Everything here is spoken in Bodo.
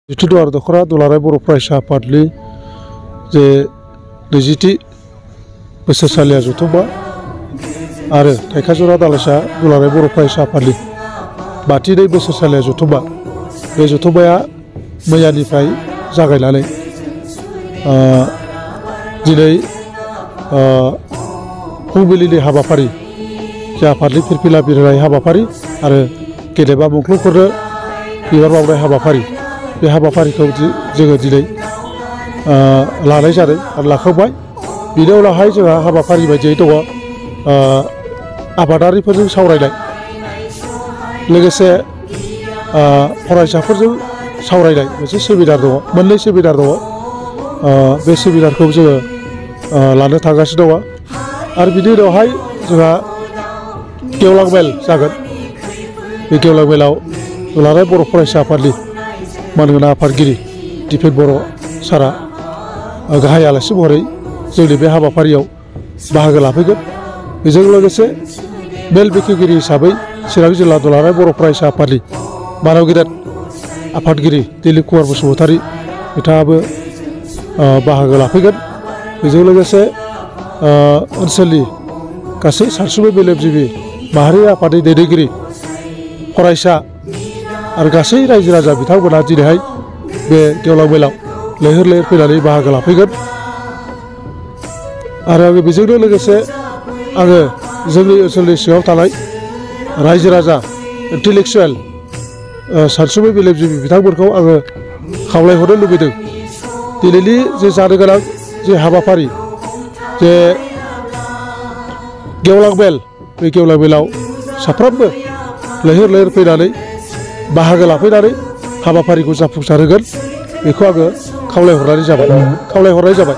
जिथुदुवार दखरा दुलाराय बर' फरायसा आफादनि जे 20थि बोसोरसालिया जथुम्मा आरो थाइखाजरा दालाइसा दुलाराय बर' फरायसा आफादनि 32 बोसोरसालिया जथुम्मा बे जथुम्माया मैयानिफ्राय जागायनानै दिनै फुंबिलिनि हाबाफारि जे आफादनि फिरफिला बिरहोनाय हाबाफारि आरो गेदेमा मुंख्लंफोरनो बिबार बावनाय हाबाफारि बे हाबाफारिखौ जोङो दिनै लानाय जादों आरो लाखांबाय। बिनि उनावहाय जोंहा हाबाफारि बायदियै दङ आबादारिफोरजों सावरायनाय, लोगोसे फरायसाफोरजों सावरायनाय मोनसे सेमिनार दङ, मोननै सेमिनार दङ। बे सेमिनारखौ जोङो लानो थांगासिनो दङ आरो बिनि उनावहाय जोंहा गेवलां मेल जागोन। बे गेवलां मेलाव दुलाराय बर' फरायसा आफादनि मानगोनां आफादगिरि दिपेन बर' सारा गाहाय आलासि महरै जोंनि बे हाबाफारियाव बाहागो लाफैगोन। बेजों लोगोसे मेल बेखेवगिरि हिसाबै चिरां जिल्ला दुलाराय बर' फरायसा आफादनि मानाव गेदेर आफादगिरि दिलिप कुमार बसुमतारी बिथाङाबो बाहागो लाफैगोन। बेजों लोगोसे ओनसोलनि गासै सानसुमै मेलेमजिबि माहारि आफादनि दैदेनगिरि फरायसा आरो गासै रायजो राजा बिथांमोना दिनैहाय बे गेवलां मेलाव लैहोर लैहोर फैनानै बाहागो लाफैगोन। आरो आङो बेजोंनो लोगोसे आङो जोंनि ओनसोलनि सिङाव थानाय रायजो राजा इन्टेलेक्सुवेल सानसुमै मेलेमजिबि बिथांमोनखौ आङो खावलायहरनो लुबैदों, दिनैनि जे जानो गोनां जे हाबाफारि जे गेवलां मेल, बे गेवलां मेलाव साफ्रोमबो लैहोर लैहोर फैनानै बाहागो लाफैनानै हाबाफारिखौ जाफुंसार होगोन, बेखौ आङो खावलायहरनाय जाबाय।